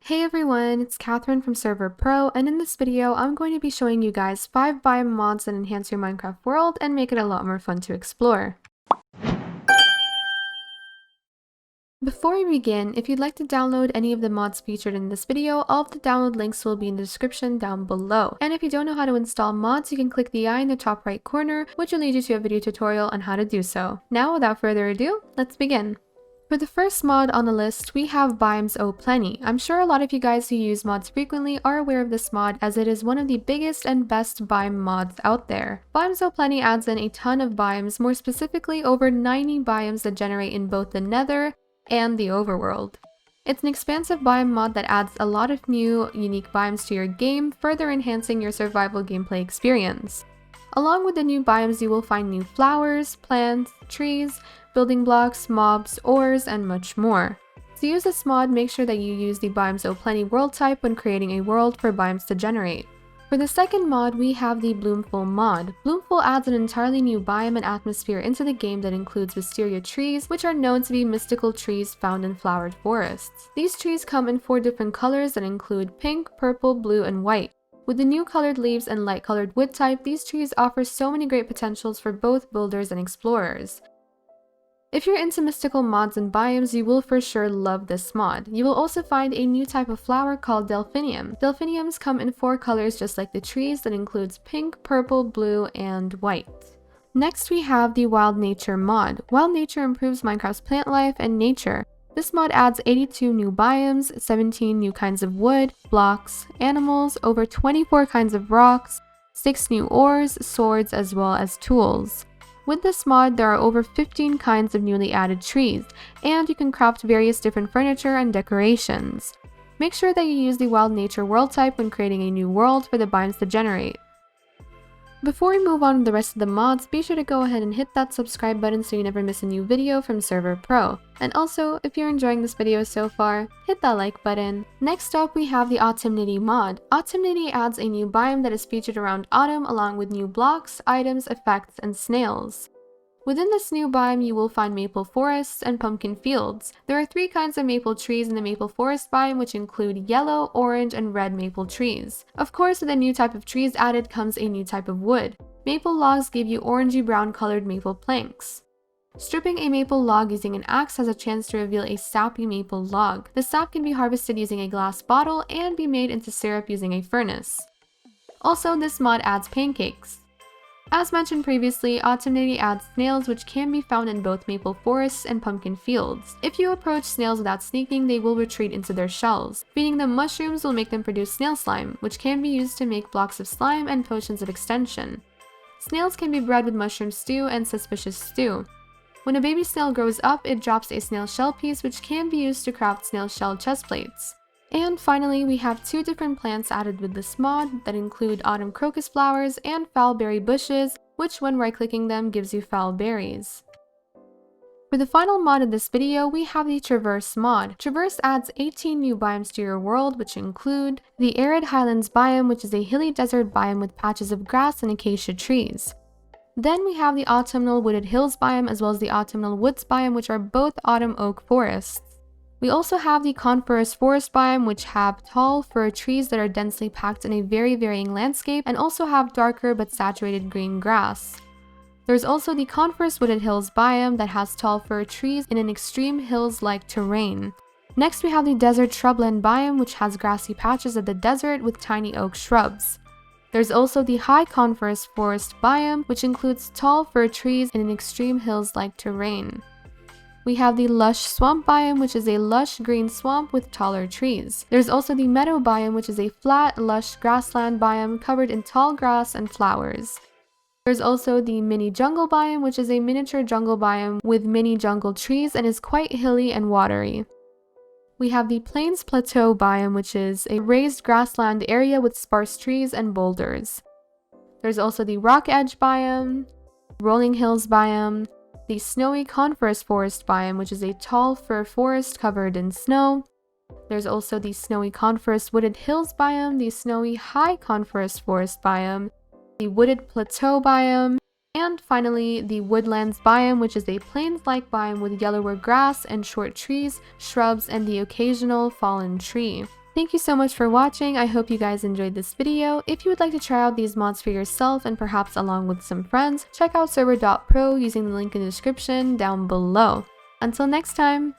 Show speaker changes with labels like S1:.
S1: Hey everyone, it's Catherine from Server.pro, and in this video, I'm going to be showing you guys 5 biome mods that enhance your Minecraft world and make it a lot more fun to explore. Before we begin, if you'd like to download any of the mods featured in this video, all of the download links will be in the description down below. And if you don't know how to install mods, you can click the eye in the top right corner, which will lead you to a video tutorial on how to do so. Now, without further ado, let's begin. For the first mod on the list, we have Bimes plenty. I'm sure a lot of you guys who use mods frequently are aware of this mod, as it is one of the biggest and best Bime mods out there. Bimes plenty adds in a ton of biomes, more specifically over 90 biomes that generate in both the Nether and the overworld. It's an expansive biome mod that adds a lot of new, unique biomes to your game, further enhancing your survival gameplay experience. Along with the new biomes, you will find new flowers, plants, trees, building blocks, mobs, ores, and much more. To use this mod, make sure that you use the Bimes plenty world type when creating a world for biomes to generate. For the second mod, we have the Bloomful mod. Bloomful adds an entirely new biome and atmosphere into the game that includes wisteria trees, which are known to be mystical trees found in flowered forests. These trees come in 4 different colors that include pink, purple, blue, and white. With the new colored leaves and light colored wood type, these trees offer so many great potentials for both builders and explorers. If you're into mystical mods and biomes, you will for sure love this mod. You will also find a new type of flower called delphinium. Delphiniums come in 4 colors just like the trees, that includes pink, purple, blue, and white. Next we have the Wild Nature mod. Wild Nature improves Minecraft's plant life and nature. This mod adds 82 new biomes, 17 new kinds of wood, blocks, animals, over 24 kinds of rocks, 6 new ores, swords, as well as tools. With this mod, there are over 15 kinds of newly added trees, and you can craft various different furniture and decorations. Make sure that you use the Wild Nature world type when creating a new world for the biomes to generate. Before we move on to the rest of the mods, be sure to go ahead and hit that subscribe button so you never miss a new video from Server.pro. And also, if you're enjoying this video so far, hit that like button. Next up, we have the Autumnity mod. Autumnity adds a new biome that is featured around autumn, along with new blocks, items, effects, and snails. Within this new biome, you will find maple forests and pumpkin fields. There are 3 kinds of maple trees in the maple forest biome, which include yellow, orange, and red maple trees. Of course, with a new type of trees added comes a new type of wood. Maple logs give you orangey brown colored maple planks. Stripping a maple log using an axe has a chance to reveal a sappy maple log. The sap can be harvested using a glass bottle and be made into syrup using a furnace. Also, this mod adds pancakes. As mentioned previously, Autumnity adds snails, which can be found in both maple forests and pumpkin fields. If you approach snails without sneaking, they will retreat into their shells. Feeding them mushrooms will make them produce snail slime, which can be used to make blocks of slime and potions of extension. Snails can be bred with mushroom stew and suspicious stew. When a baby snail grows up, it drops a snail shell piece, which can be used to craft snail shell chest plates. And finally, we have 2 different plants added with this mod that include autumn crocus flowers and foul berry bushes, which when right-clicking them gives you foul berries. For the final mod of this video, we have the Traverse mod. Traverse adds 18 new biomes to your world, which include the Arid Highlands biome, which is a hilly desert biome with patches of grass and acacia trees. Then we have the Autumnal Wooded Hills biome, as well as the Autumnal Woods biome, which are both autumn oak forests. We also have the Coniferous Forest biome, which have tall fir trees that are densely packed in a very varying landscape, and also have darker but saturated green grass. There's also the Coniferous Wooded Hills biome that has tall fir trees in an extreme hills-like terrain. Next we have the Desert Shrubland biome, which has grassy patches of the desert with tiny oak shrubs. There's also the High Coniferous Forest biome, which includes tall fir trees in an extreme hills-like terrain. We have the Lush Swamp biome, which is a lush green swamp with taller trees. There's also the Meadow biome, which is a flat, lush grassland biome covered in tall grass and flowers. There's also the Mini Jungle biome, which is a miniature jungle biome with mini jungle trees and is quite hilly and watery. We have the Plains Plateau biome, which is a raised grassland area with sparse trees and boulders. There's also the Rock Edge biome, Rolling Hills biome, the Snowy Coniferous Forest biome, which is a tall fir forest covered in snow. There's also the Snowy Coniferous Wooded Hills biome, the Snowy High Coniferous Forest biome, the Wooded Plateau biome, and finally the Woodlands biome, which is a plains-like biome with yellower grass and short trees, shrubs, and the occasional fallen tree. Thank you so much for watching. I hope you guys enjoyed this video. If you would like to try out these mods for yourself and perhaps along with some friends, check out Server.pro using the link in the description down below. Until next time!